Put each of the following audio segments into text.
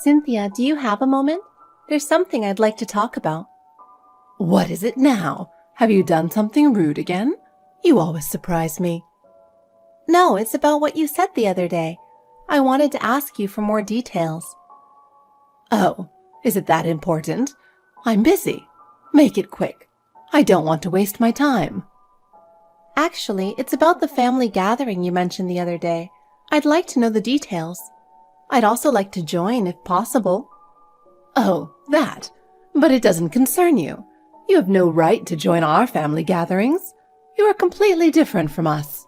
Cynthia, do you have a moment? There's something I'd like to talk about. What is it now? Have you done something rude again? You always surprise me. No, it's about what you said the other day. I wanted to ask you for more details. Oh, is it that important? I'm busy. Make it quick. I don't want to waste my time. Actually, it's about the family gathering you mentioned the other day. I'd like to know the details. I'd also like to join if possible. Oh, that. But it doesn't concern you. You have no right to join our family gatherings. You are completely different from us.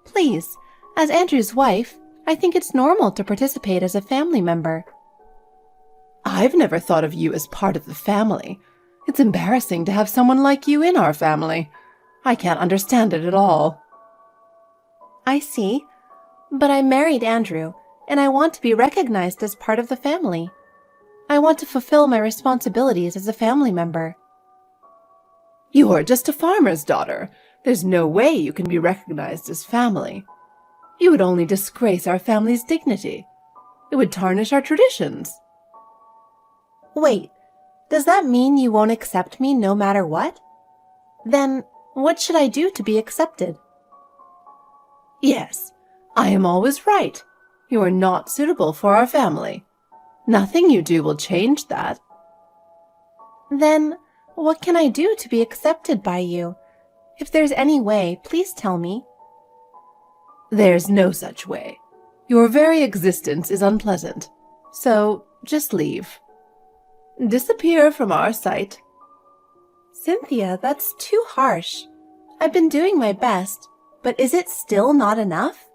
Please, as Andrew's wife, I think it's normal to participate as a family member. I've never thought of you as part of the family. It's embarrassing to have someone like you in our family. I can't understand it at all. I see. But I married Andrew, and I want to be recognized as part of the family. I want to fulfill my responsibilities as a family member. You're just a farmer's daughter. There's no way you can be recognized as family. You would only disgrace our family's dignity. It would tarnish our traditions. Wait, does that mean you won't accept me no matter what? Then, what should I do to be accepted? Yes, I am always right. You are not suitable for our family. Nothing you do will change that. Then, what can I do to be accepted by you? If there's any way, please tell me. There's no such way. Your very existence is unpleasant. So, just leave. Disappear from our sight. Cynthia, that's too harsh. I've been doing my best, but is it still not enough?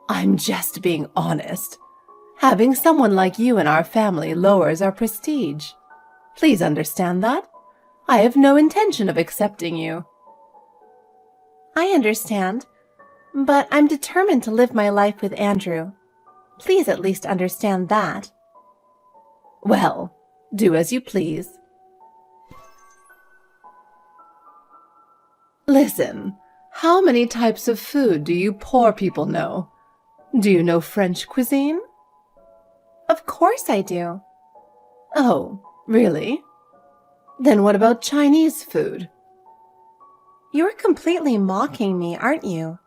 I'm just being honest. Having someone like you in our family lowers our prestige. Please understand that. I have no intention of accepting you. I understand, but I'm determined to live my life with Andrew. Please at least understand that. Well, do as you please. Listen, how many types of food do you poor people know? Do you know French cuisine? Of course I do. Oh, really? Then what about Chinese food? You're completely mocking me, aren't you?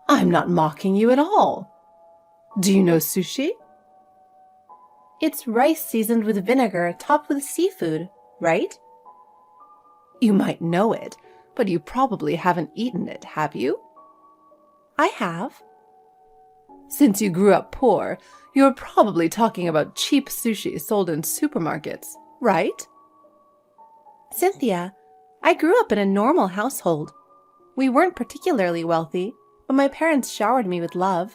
I'm not mocking you at all. Do you know sushi? It's rice seasoned with vinegar topped with seafood, right? You might know it, but you probably haven't eaten it, have you? I have. Since you grew up poor, you're probably talking about cheap sushi sold in supermarkets, right? Cynthia, I grew up in a normal household. We weren't particularly wealthy, but my parents showered me with love.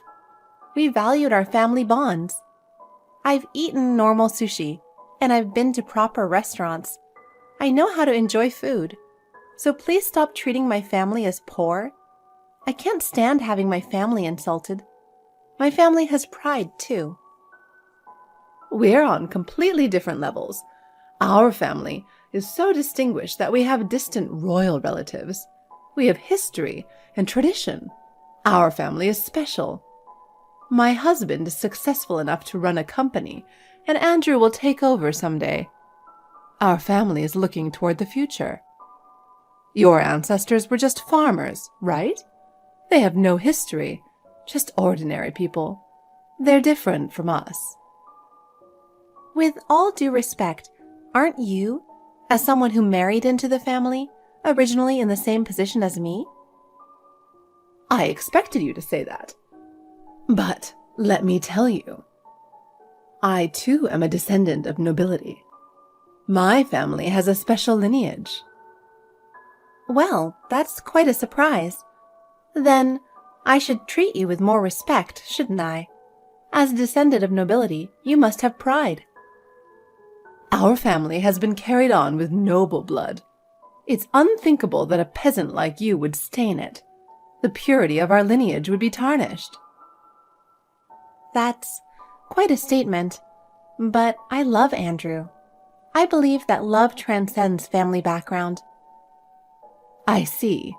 We valued our family bonds. I've eaten normal sushi, and I've been to proper restaurants. I know how to enjoy food. So please stop treating my family as poor. I can't stand having my family insulted. My family has pride, too. We're on completely different levels. Our family is so distinguished that we have distant royal relatives. We have history and tradition. Our family is special. My husband is successful enough to run a company, and Andrew will take over someday. Our family is looking toward the future. Your ancestors were just farmers, right? They have no history, just ordinary people. They're different from us. With all due respect, aren't you, as someone who married into the family, originally in the same position as me? I expected you to say that. But let me tell you, I too am a descendant of nobility. My family has a special lineage. Well, that's quite a surprise. Then, I should treat you with more respect, shouldn't I? As a descendant of nobility, you must have pride. Our family has been carried on with noble blood. It's unthinkable that a peasant like you would stain it. The purity of our lineage would be tarnished. That's quite a statement, but I love Andrew. I believe that love transcends family background. I see.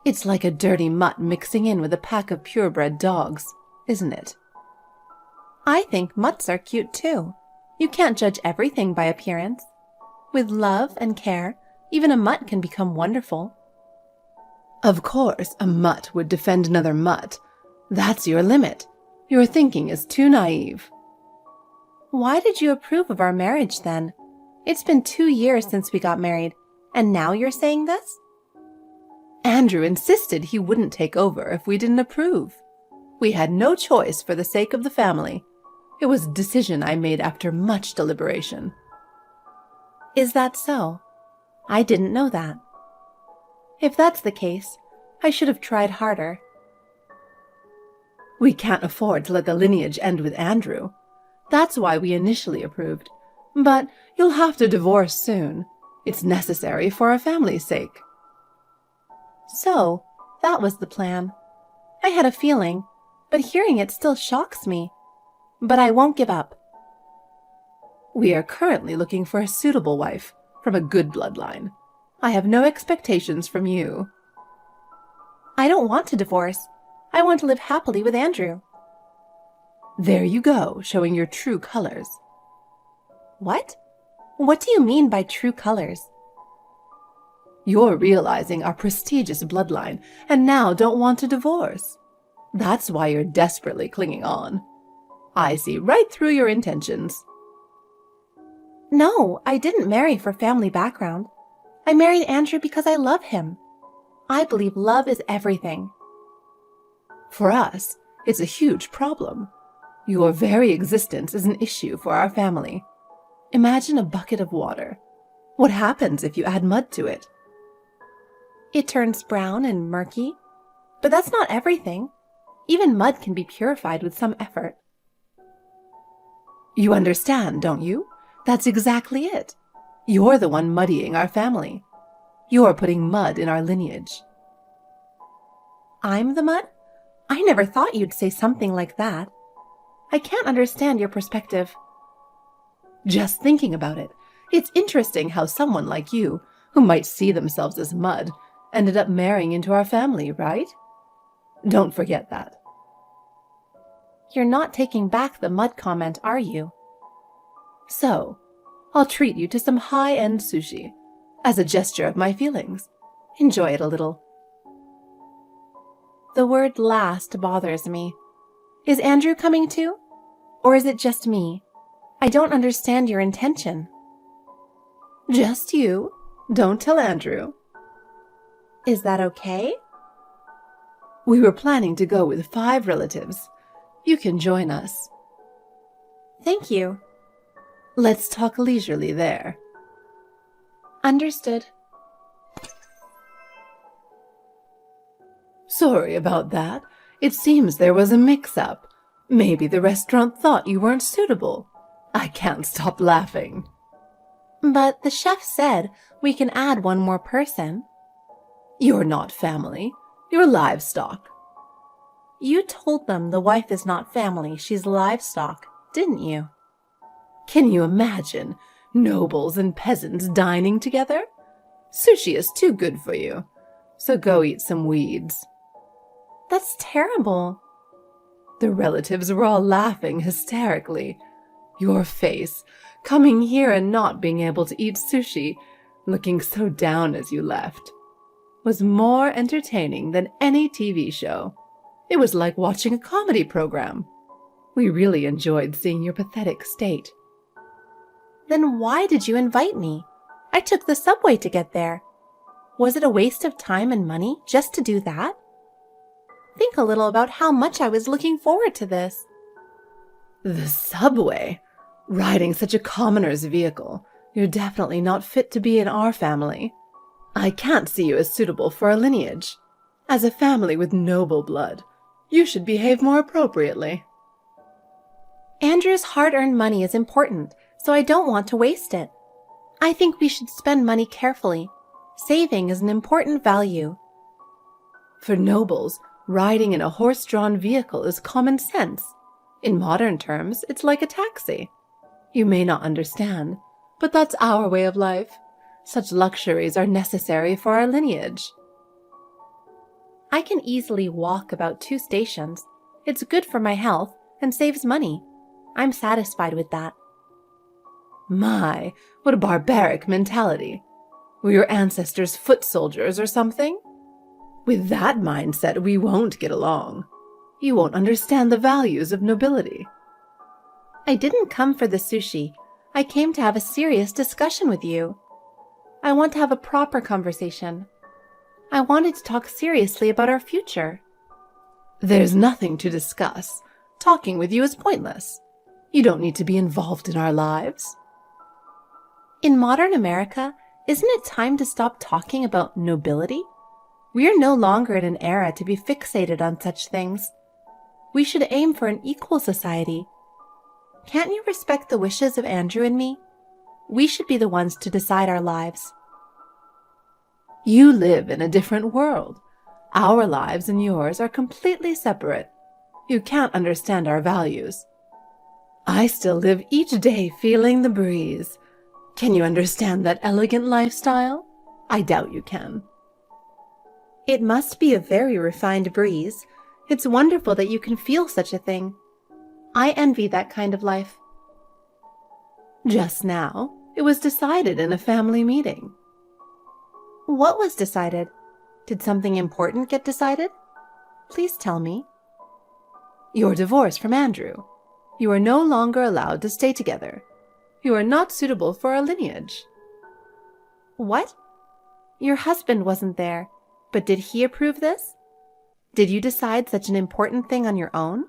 It's like a dirty mutt mixing in with a pack of purebred dogs, isn't it? I think mutts are cute too. You can't judge everything by appearance. With love and care, even a mutt can become wonderful. Of course, a mutt would defend another mutt. That's your limit. Your thinking is too naive. Why did you approve of our marriage then? It's been 2 years since we got married, and now you're saying this? Andrew insisted he wouldn't take over if we didn't approve. We had no choice for the sake of the family. It was a decision I made after much deliberation. Is that so? I didn't know that. If that's the case, I should have tried harder. We can't afford to let the lineage end with Andrew. That's why we initially approved. But you'll have to divorce soon. It's necessary for our family's sake. So, that was the plan. I had a feeling, but hearing it still shocks me. But I won't give up. We are currently looking for a suitable wife from a good bloodline. I have no expectations from you. I don't want to divorce. I want to live happily with Andrew. There you go, showing your true colors. What? What do you mean by true colors? You're realizing our prestigious bloodline and now don't want to divorce. That's why you're desperately clinging on. I see right through your intentions. No, I didn't marry for family background. I married Andrew because I love him. I believe love is everything. For us, it's a huge problem. Your very existence is an issue for our family. Imagine a bucket of water. What happens if you add mud to it? It turns brown and murky. But that's not everything. Even mud can be purified with some effort. You understand, don't you? That's exactly it. You're the one muddying our family. You're putting mud in our lineage. I'm the mud? I never thought you'd say something like that. I can't understand your perspective. Just thinking about it, it's interesting how someone like you, who might see themselves as mud, ended up marrying into our family, right? Don't forget that. You're not taking back the mud comment, are you? So, I'll treat you to some high-end sushi, as a gesture of my feelings. Enjoy it a little. The word last bothers me. Is Andrew coming too? Or is it just me? I don't understand your intention. Just you. Don't tell Andrew. Is that okay? We were planning to go with 5 relatives. You can join us. Thank you. Let's talk leisurely there. Understood. Sorry about that. It seems there was a mix-up. Maybe the restaurant thought you weren't suitable. I can't stop laughing. But the chef said we can add one more person. You're not family. You're livestock. You told them the wife is not family, she's livestock, didn't you? Can you imagine nobles and peasants dining together? Sushi is too good for you, so go eat some weeds. That's terrible. The relatives were all laughing hysterically. Your face, coming here and not being able to eat sushi, looking so down as you left, was more entertaining than any TV show. It was like watching a comedy program. We really enjoyed seeing your pathetic state. Then why did you invite me? I took the subway to get there. Was it a waste of time and money just to do that? Think a little about how much I was looking forward to this. The subway? Riding such a commoner's vehicle. You're definitely not fit to be in our family. I can't see you as suitable for our lineage. As a family with noble blood, you should behave more appropriately. Andrew's hard-earned money is important, so I don't want to waste it. I think we should spend money carefully. Saving is an important value. For nobles, riding in a horse-drawn vehicle is common sense. In modern terms, it's like a taxi. You may not understand, but that's our way of life. Such luxuries are necessary for our lineage. I can easily walk about 2 stations. It's good for my health and saves money. I'm satisfied with that. My, what a barbaric mentality. Were your ancestors foot soldiers or something? With that mindset, we won't get along. You won't understand the values of nobility. I didn't come for the sushi. I came to have a serious discussion with you. I want to have a proper conversation. I wanted to talk seriously about our future. There's nothing to discuss. Talking with you is pointless. You don't need to be involved in our lives. In modern America, isn't it time to stop talking about nobility? We are no longer in an era to be fixated on such things. We should aim for an equal society. Can't you respect the wishes of Andrew and me? We should be the ones to decide our lives. You live in a different world. Our lives and yours are completely separate. You can't understand our values. I still live each day feeling the breeze. Can you understand that elegant lifestyle? I doubt you can. It must be a very refined breeze. It's wonderful that you can feel such a thing. I envy that kind of life. Just now, it was decided in a family meeting. What was decided? Did something important get decided? Please tell me. Your divorce from Andrew. You are no longer allowed to stay together. You are not suitable for our lineage. What? Your husband wasn't there, but did he approve this? Did you decide such an important thing on your own?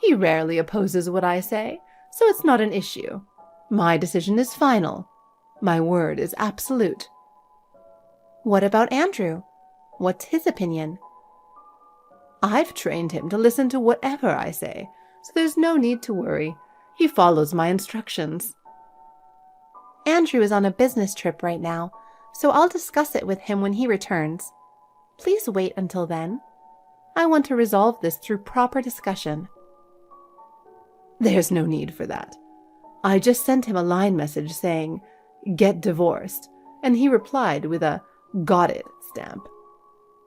He rarely opposes what I say, so it's not an issue. My decision is final. My word is absolute. What about Andrew? What's his opinion? I've trained him to listen to whatever I say, so there's no need to worry. He follows my instructions. Andrew is on a business trip right now, so I'll discuss it with him when he returns. Please wait until then. I want to resolve this through proper discussion. There's no need for that. I just sent him a line message saying, "Get divorced," and he replied with a "got it" stamp.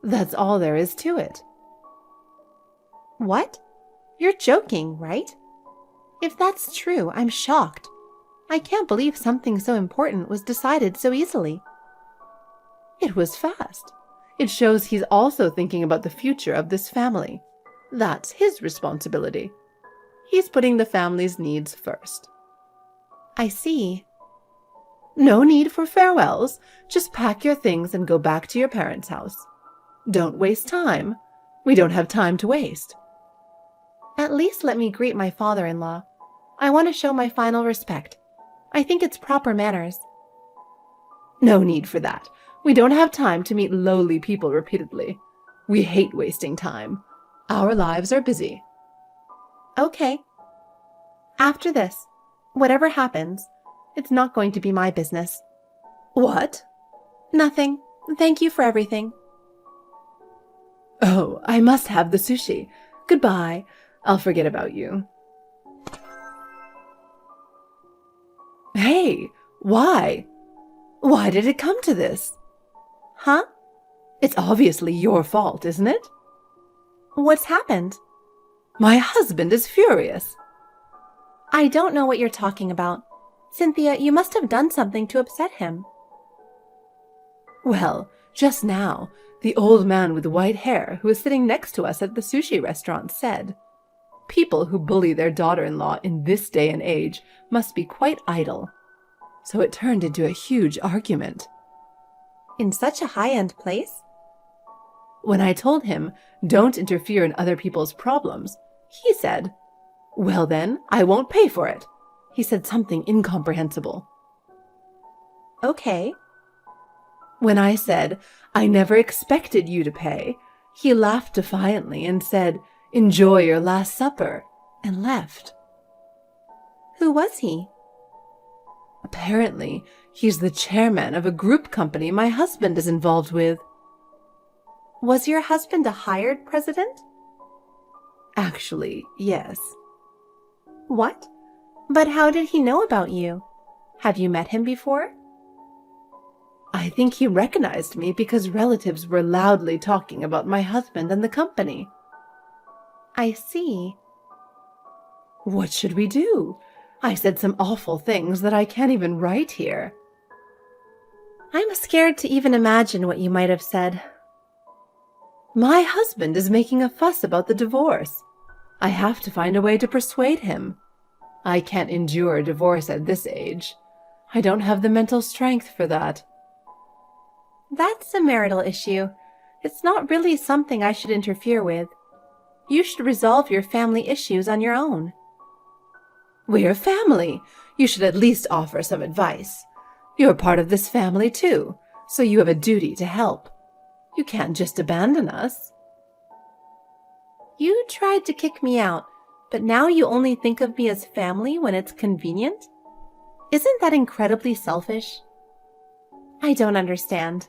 That's all there is to it. What? You're joking, right? If that's true, I'm shocked. I can't believe something so important was decided so easily. It was fast. It shows he's also thinking about the future of this family. That's his responsibility. He's putting the family's needs first. I see. No need for farewells. Just pack your things and go back to your parents' house. Don't waste time. We don't have time to waste. At least let me greet my father-in-law. I want to show my final respect. I think it's proper manners. No need for that. We don't have time to meet lowly people repeatedly. We hate wasting time. Our lives are busy. Okay. After this, whatever happens, it's not going to be my business. What? Nothing. Thank you for everything. Oh, I must have the sushi. Goodbye. I'll forget about you. Hey, why? Why did it come to this? Huh? It's obviously your fault, isn't it? What's happened? My husband is furious. I don't know what you're talking about. Cynthia, you must have done something to upset him. Well, just now, the old man with white hair who was sitting next to us at the sushi restaurant said, "People who bully their daughter-in-law in this day and age must be quite idle." So it turned into a huge argument. In such a high-end place? When I told him, "Don't interfere in other people's problems," he said, "Well then, I won't pay for it." He said something incomprehensible. Okay. When I said, "I never expected you to pay," he laughed defiantly and said, "Enjoy your last supper," and left. Who was he? Apparently, he's the chairman of a group company my husband is involved with. Was your husband a hired president? Actually, yes. What? But how did he know about you? Have you met him before? I think he recognized me because relatives were loudly talking about my husband and the company. I see. What should we do? I said some awful things that I can't even write here. I'm scared to even imagine what you might have said. My husband is making a fuss about the divorce. I have to find a way to persuade him. I can't endure a divorce at this age. I don't have the mental strength for that. That's a marital issue. It's not really something I should interfere with. You should resolve your family issues on your own. We're family. You should at least offer some advice. You're part of this family too, so you have a duty to help. You can't just abandon us. You tried to kick me out, but now you only think of me as family when it's convenient? Isn't that incredibly selfish? I don't understand.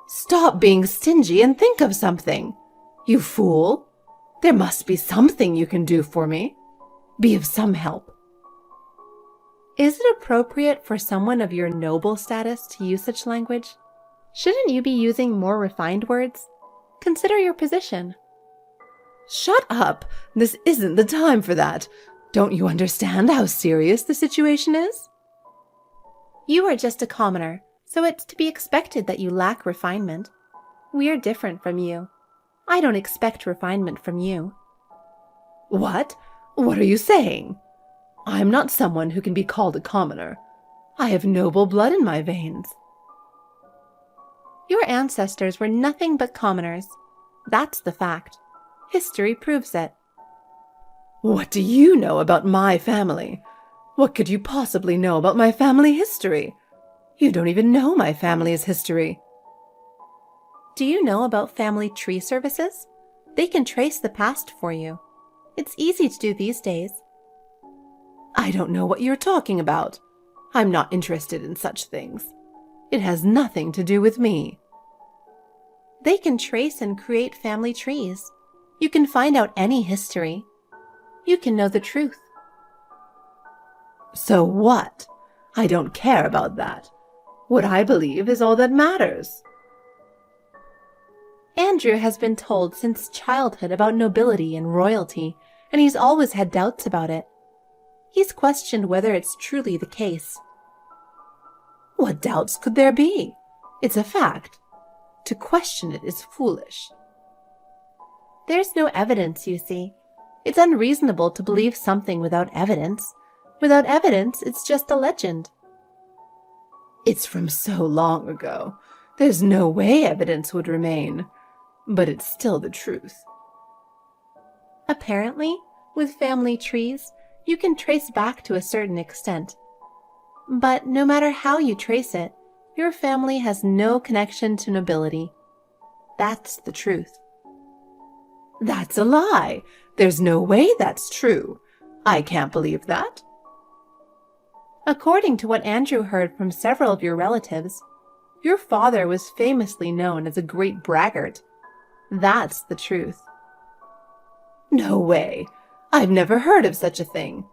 Stop being stingy and think of something. You fool. There must be something you can do for me. Be of some help. Is it appropriate for someone of your noble status to use such language? Shouldn't you be using more refined words? Consider your position. Shut up. This isn't the time for that. Don't you understand how serious the situation is? You are just a commoner, so it's to be expected that you lack refinement. We are different from you. I don't expect refinement from you. What? What are you saying? I'm not someone who can be called a commoner. I have noble blood in my veins. Your ancestors were nothing but commoners. That's the fact. History proves it. What do you know about my family? What could you possibly know about my family history? You don't even know my family's history. Do you know about family tree services? They can trace the past for you. It's easy to do these days. I don't know what you're talking about. I'm not interested in such things. It has nothing to do with me. They can trace and create family trees. You can find out any history. You can know the truth. So what? I don't care about that. What I believe is all that matters. Andrew has been told since childhood about nobility and royalty, and he's always had doubts about it. He's questioned whether it's truly the case. What doubts could there be? It's a fact. To question it is foolish. There's no evidence, you see. It's unreasonable to believe something without evidence. Without evidence, it's just a legend. It's from so long ago. There's no way evidence would remain. But it's still the truth. Apparently, with family trees, you can trace back to a certain extent. But no matter how you trace it, your family has no connection to nobility. That's the truth. That's a lie. There's no way that's true. I can't believe that. According to what Andrew heard from several of your relatives, your father was famously known as a great braggart. That's the truth. No way. I've never heard of such a thing.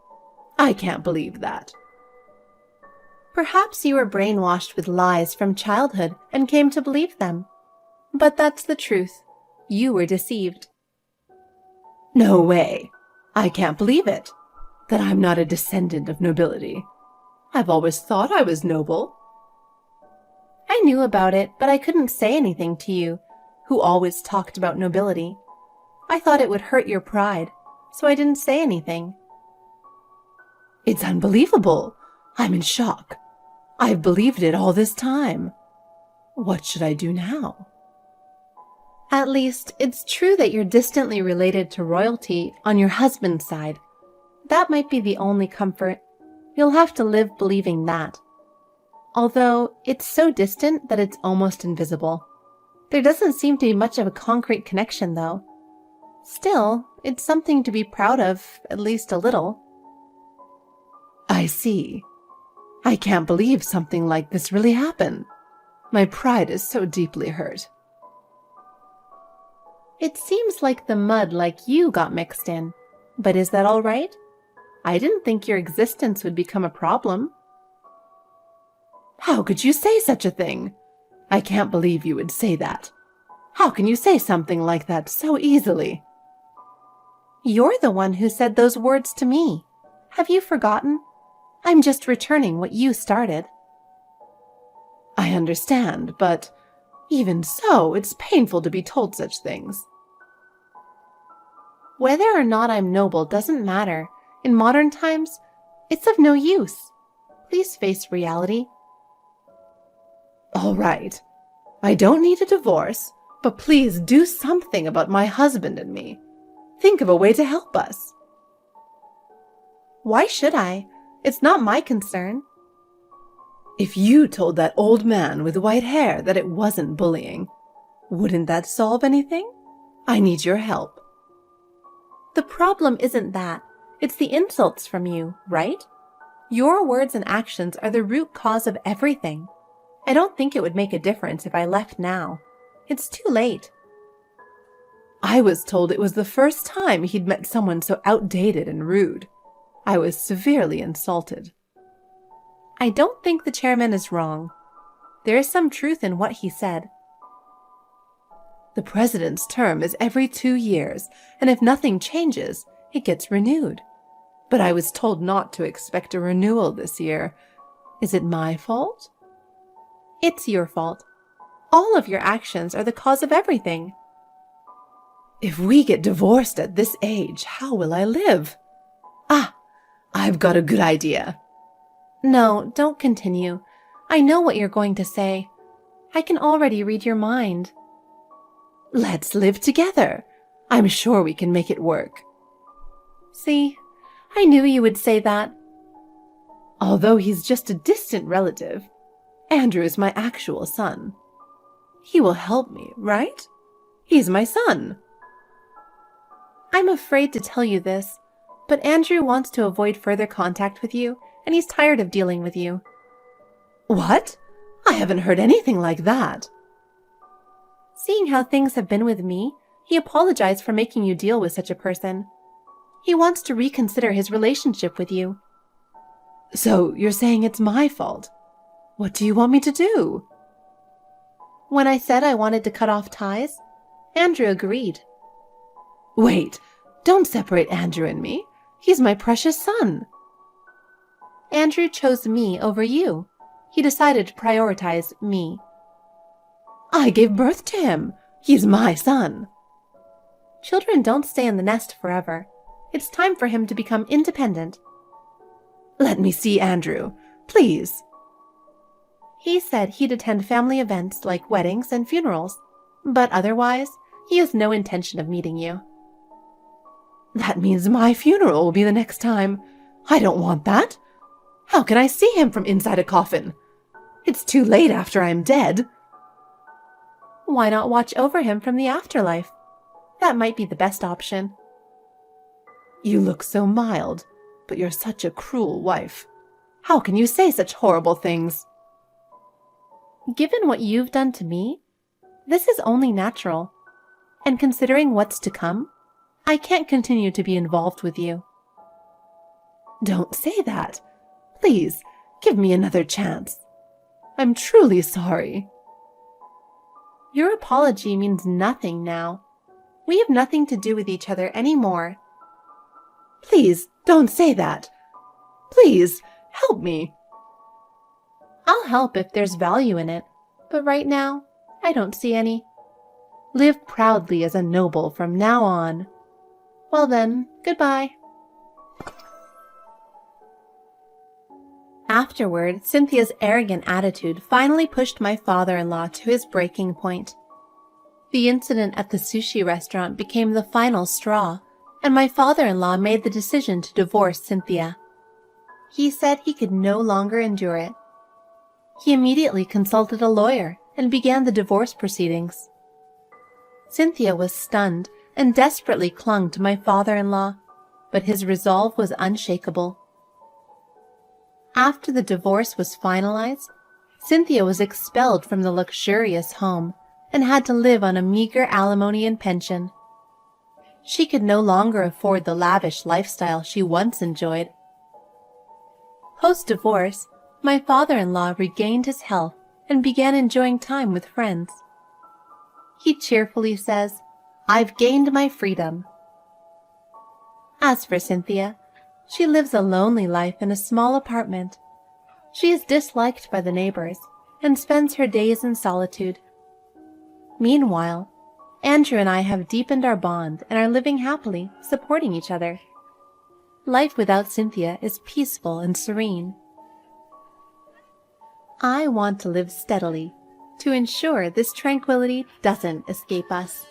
I can't believe that. Perhaps you were brainwashed with lies from childhood and came to believe them. But that's the truth. You were deceived. No way. I can't believe it. That I'm not a descendant of nobility. I've always thought I was noble. I knew about it, but I couldn't say anything to you, who always talked about nobility. I thought it would hurt your pride, so I didn't say anything. It's unbelievable. I'm in shock. I've believed it all this time. What should I do now? At least, it's true that you're distantly related to royalty on your husband's side. That might be the only comfort. You'll have to live believing that. Although, it's so distant that it's almost invisible. There doesn't seem to be much of a concrete connection, though. Still, it's something to be proud of, at least a little. I see. I can't believe something like this really happened. My pride is so deeply hurt. It seems like the mud like you got mixed in. But is that all right? I didn't think your existence would become a problem. How could you say such a thing? I can't believe you would say that. How can you say something like that so easily? You're the one who said those words to me. Have you forgotten? I'm just returning what you started. I understand, but even so, it's painful to be told such things. Whether or not I'm noble doesn't matter. In modern times, it's of no use. Please face reality. All right. I don't need a divorce, but please do something about my husband and me. Think of a way to help us. Why should I? It's not my concern. If you told that old man with white hair that it wasn't bullying, wouldn't that solve anything? I need your help. The problem isn't that. It's the insults from you, right? Your words and actions are the root cause of everything. I don't think it would make a difference if I left now. It's too late. I was told it was the first time he'd met someone so outdated and rude. I was severely insulted. I don't think the chairman is wrong. There is some truth in what he said. The president's term is every 2 years, and if nothing changes, it gets renewed. But I was told not to expect a renewal this year. Is it my fault? It's your fault. All of your actions are the cause of everything. If we get divorced at this age, how will I live? Ah, I've got a good idea. No, don't continue. I know what you're going to say. I can already read your mind. Let's live together. I'm sure we can make it work. See, I knew you would say that. Although he's just a distant relative, Andrew is my actual son. He will help me, right? He's my son. I'm afraid to tell you this, but Andrew wants to avoid further contact with you, and he's tired of dealing with you. What? I haven't heard anything like that. Seeing how things have been with me, he apologized for making you deal with such a person. He wants to reconsider his relationship with you. So you're saying it's my fault? What do you want me to do? When I said I wanted to cut off ties, Andrew agreed. Wait, don't separate Andrew and me. He's my precious son. Andrew chose me over you. He decided to prioritize me. I gave birth to him. He's my son. Children don't stay in the nest forever. It's time for him to become independent. Let me see Andrew, please. He said he'd attend family events like weddings and funerals, but otherwise, he has no intention of meeting you. That means my funeral will be the next time. I don't want that. How can I see him from inside a coffin? It's too late after I'm dead. Why not watch over him from the afterlife? That might be the best option. You look so mild, but you're such a cruel wife. How can you say such horrible things? Given what you've done to me, this is only natural. And considering what's to come, I can't continue to be involved with you. Don't say that. Please, give me another chance. I'm truly sorry. Your apology means nothing now. We have nothing to do with each other anymore. Please, don't say that. Please, help me. I'll help if there's value in it, but right now, I don't see any. Live proudly as a noble from now on. Well then, goodbye. Afterward, Cynthia's arrogant attitude finally pushed my father-in-law to his breaking point. The incident at the sushi restaurant became the final straw, and my father-in-law made the decision to divorce Cynthia. He said he could no longer endure it. He immediately consulted a lawyer and began the divorce proceedings. Cynthia was stunned and desperately clung to my father-in-law, but his resolve was unshakable. After the divorce was finalized, Cynthia was expelled from the luxurious home and had to live on a meager alimony and pension. She could no longer afford the lavish lifestyle she once enjoyed. Post-divorce, my father-in-law regained his health and began enjoying time with friends. He cheerfully says, "I've gained my freedom." As for Cynthia, she lives a lonely life in a small apartment. She is disliked by the neighbors and spends her days in solitude. Meanwhile, Andrew and I have deepened our bond and are living happily, supporting each other. Life without Cynthia is peaceful and serene. I want to live steadily to ensure this tranquility doesn't escape us.